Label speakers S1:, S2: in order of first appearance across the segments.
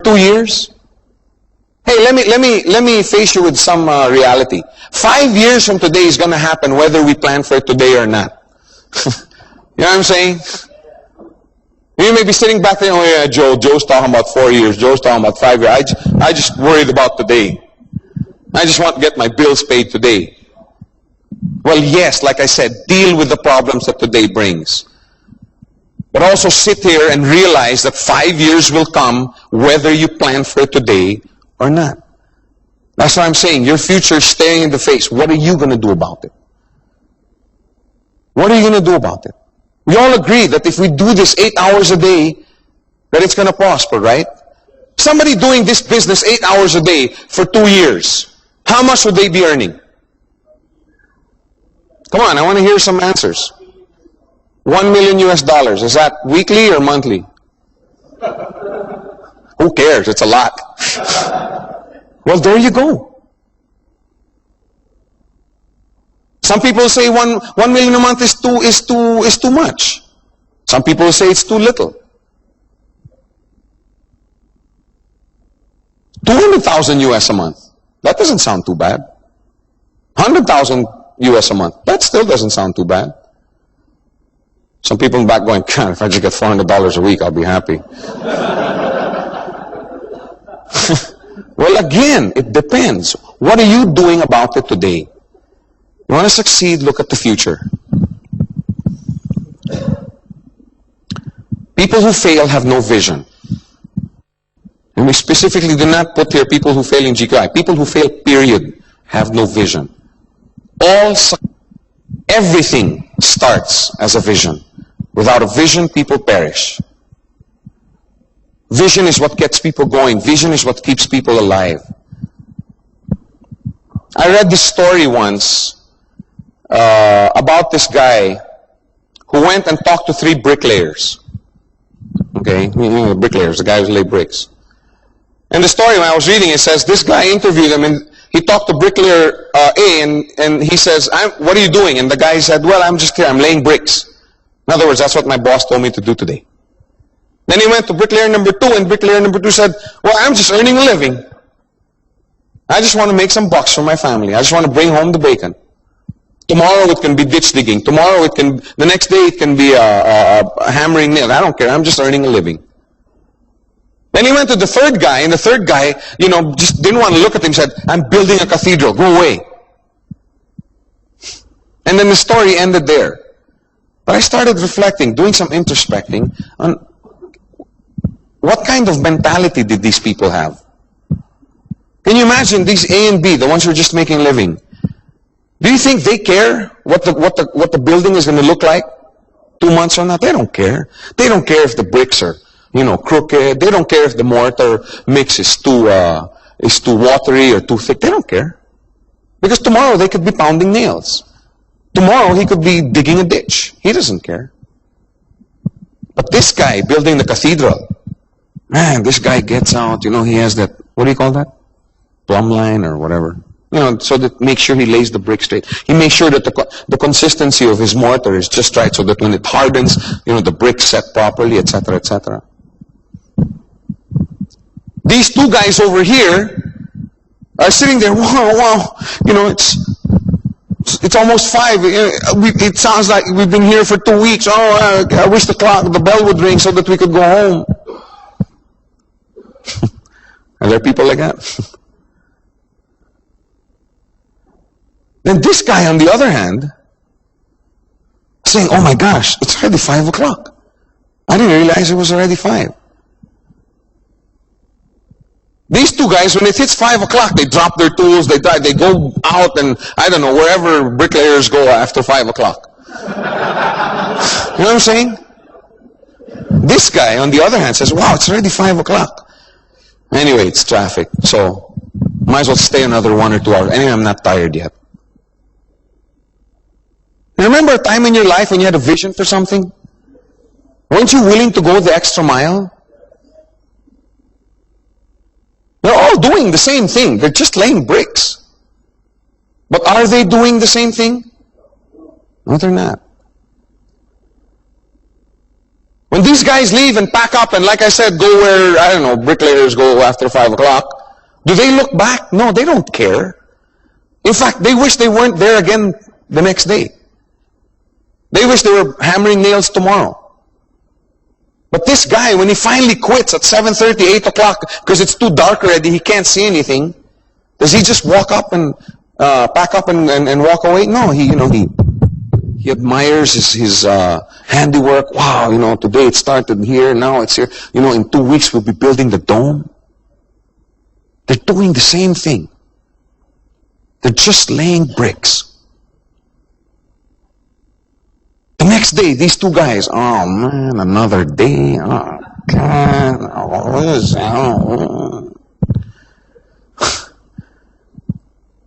S1: 2 years? Hey, let me face you with some reality. 5 years from today is going to happen whether we plan for it today or not. You know what I'm saying? You may be sitting back there, oh yeah, Joe's talking about 4 years, Joe's talking about 5 years. I just worried about today. I just want to get my bills paid today. Well, yes, like I said, deal with the problems that today brings. But also sit here and realize that 5 years will come whether you plan for it today or not. That's what I'm saying. Your future is staring in the face. What are you going to do about it? What are you going to do about it? We all agree that if we do this 8 hours a day, that it's going to prosper, right? Somebody doing this business 8 hours a day for 2 years, how much would they be earning? Come on, I want to hear some answers. $1 million US. Is that weekly or monthly? Who cares? It's a lot. Well, there you go. Some people say 1 million a month is too much. Some people say it's too little. 200,000 US a month. That doesn't sound too bad. 100,000 US a month. That still doesn't sound too bad. Some people in the back going, God, if I just get $400 a week, I'll be happy. Well, again, it depends. What are you doing about it today? You want to succeed, look at the future. People who fail have no vision. And we specifically do not put here people who fail in GQI. People who fail, period, have no vision. Everything starts as a vision. Without a vision, people perish. Vision is what gets people going. Vision is what keeps people alive. I read this story once about this guy who went and talked to 3 bricklayers. Okay, you know, bricklayers, the guys who lay bricks. And the story, when I was reading it, says this guy interviewed him and he talked to bricklayer A and he says, what are you doing? And the guy said, well, I'm just here, I'm laying bricks. In other words, that's what my boss told me to do today. Then he went to bricklayer number 2 and bricklayer number 2 said, well, I'm just earning a living. I just want to make some bucks for my family. I just want to bring home the bacon. Tomorrow it can be ditch digging. Tomorrow it can, the next day it can be hammering nails. I don't care. I'm just earning a living. Then he went to the 3rd guy, and the 3rd guy, you know, just didn't want to look at him, said, I'm building a cathedral. Go away. And then the story ended there. But I started reflecting, doing some introspecting on what kind of mentality did these people have? Can you imagine these A and B, the ones who are just making a living? Do you think they care what the building is going to look like 2 months from now? They don't care. They don't care if the bricks are, you know, crooked. They don't care if the mortar mix is too watery or too thick. They don't care. Because tomorrow they could be pounding nails. Tomorrow he could be digging a ditch. He doesn't care. But this guy building the cathedral, man, this guy gets out, you know, he has that, what do you call that? Plumb line or whatever. You know, so that make sure he lays the brick straight. He makes sure that the consistency of his mortar is just right so that when it hardens, you know, the brick's set properly, etc., etc. These 2 guys over here are sitting there, wow, you know, it's almost 5. It sounds like we've been here for 2 weeks. Oh, I wish the bell would ring so that we could go home. Are there people like that? Then this guy, on the other hand, saying, oh my gosh, it's already 5 o'clock. I didn't realize it was already 5. These 2 guys, when it hits 5 o'clock, they drop their tools, they go out and, I don't know, wherever bricklayers go after 5 o'clock. You know what I'm saying? This guy, on the other hand, says, wow, it's already 5 o'clock. Anyway, it's traffic, so might as well stay another 1 or 2 hours. Anyway, I'm not tired yet. Remember a time in your life when you had a vision for something? Weren't you willing to go the extra mile? They're all doing the same thing. They're just laying bricks. But are they doing the same thing? No, they're not. When these guys leave and pack up and, like I said, go where, I don't know, bricklayers go after 5 o'clock, do they look back? No, they don't care. In fact, they wish they weren't there again the next day. They wish they were hammering nails tomorrow. But this guy, when he finally quits at 7:30, 8 o'clock, because it's too dark already, he can't see anything, does he just walk up and pack up and walk away? No, he admires his handiwork. Wow, today it started here, now it's here. In 2 weeks we'll be building the dome. They're doing the same thing. They're just laying bricks. The next day, these two guys, oh man, another day. Oh God, what is that?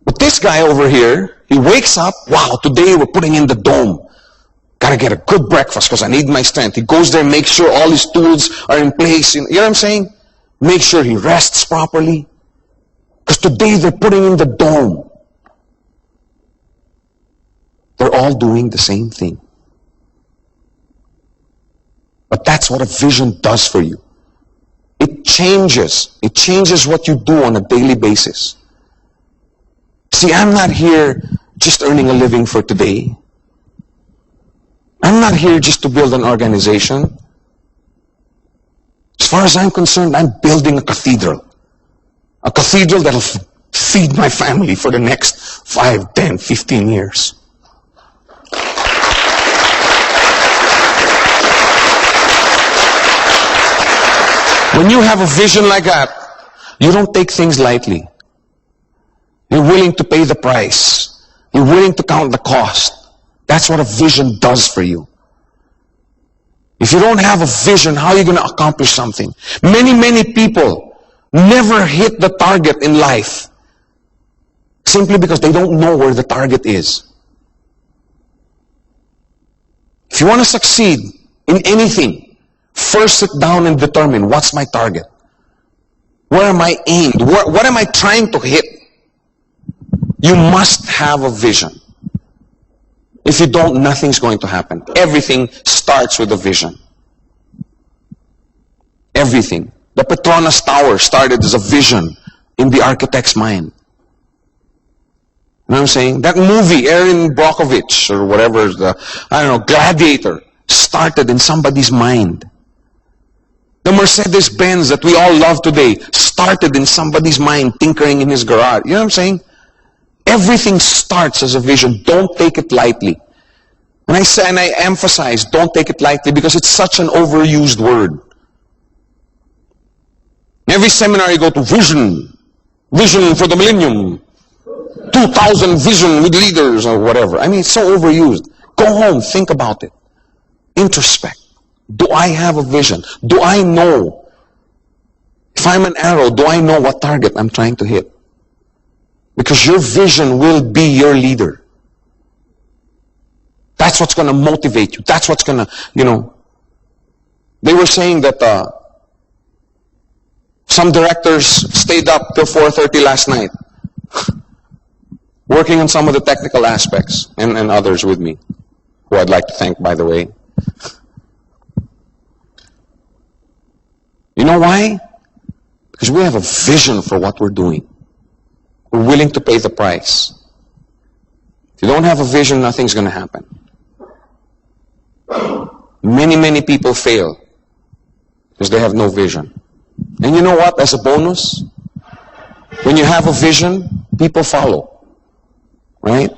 S1: But this guy over here, he wakes up, wow, today we're putting in the dome. Gotta get a good breakfast because I need my strength. He goes there, makes sure all his tools are in place. You know what I'm saying? Make sure he rests properly. Because today they're putting in the dome. They're all doing the same thing. But that's what a vision does for you. It changes. It changes what you do on a daily basis. See, I'm not here just earning a living for today. I'm not here just to build an organization. As far as I'm concerned, I'm building a cathedral. A cathedral that'll feed my family for the next 5, 10, 15 years. When you have a vision like that, you don't take things lightly. You're willing to pay the price. You're willing to count the cost. That's what a vision does for you. If you don't have a vision, how are you going to accomplish something? Many people never hit the target in life simply because they don't know where the target is. If you want to succeed in anything, first sit down and determine, what's my target? Where am I aimed? What am I trying to hit? You must have a vision. If you don't, nothing's going to happen. Everything starts with a vision. Everything. The Petronas Tower started as a vision in the architect's mind. You know what I'm saying? That movie, Erin Brockovich, or whatever, Gladiator, started in somebody's mind. The Mercedes-Benz that we all love today started in somebody's mind, tinkering in his garage. You know what I'm saying? Everything starts as a vision. Don't take it lightly. And I emphasize, don't take it lightly because it's such an overused word. Every seminar you go to, vision for the millennium, 2000 vision with leaders or whatever. I mean, it's so overused. Go home, think about it. Introspect. Do I have a vision? Do I know? If I'm an arrow, do I know what target I'm trying to hit? Because your vision will be your leader. That's what's going to motivate you. That's what's going to, They were saying that some directors stayed up till 4:30 last night working on some of the technical aspects, and others with me, who I'd like to thank, by the way. You know why? Because we have a vision for what we're doing. We're willing to pay the price. If you don't have a vision, nothing's going to happen. Many people fail because they have no vision. And you know what? As a bonus, when you have a vision, people follow. Right?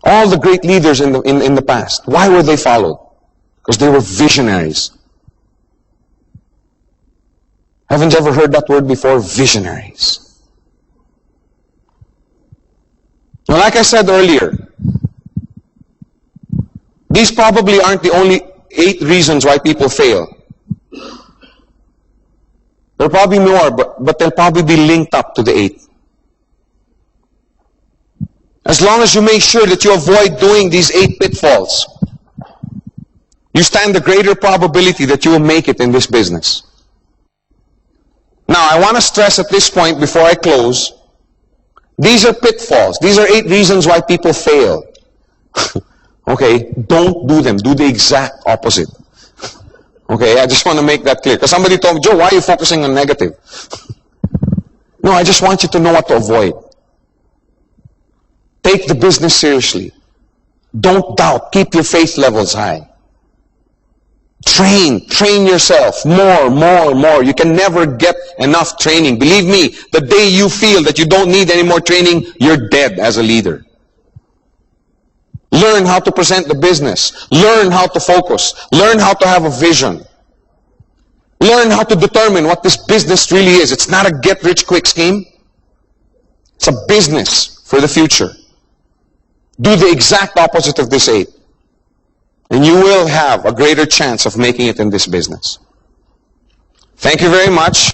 S1: All the great leaders in the past, why were they followed? Because they were visionaries. Haven't you ever heard that word before? Visionaries. Now, like I said earlier, these probably aren't the only 8 reasons why people fail. There are probably more, but they'll probably be linked up to the 8. As long as you make sure that you avoid doing these 8 pitfalls, you stand a greater probability that you will make it in this business. Now, I want to stress at this point before I close, these are pitfalls. These are 8 reasons why people fail. Okay? Don't do them. Do the exact opposite. Okay? I just want to make that clear. Because somebody told me, Joe, why are you focusing on negative? No, I just want you to know what to avoid. Take the business seriously. Don't doubt. Keep your faith levels high. Train yourself more. You can never get enough training. Believe me, the day you feel that you don't need any more training, you're dead as a leader. Learn how to present the business. Learn how to focus. Learn how to have a vision. Learn how to determine what this business really is. It's not a get-rich-quick scheme. It's a business for the future. Do the exact opposite of this 8. And you will have a greater chance of making it in this business. Thank you very much.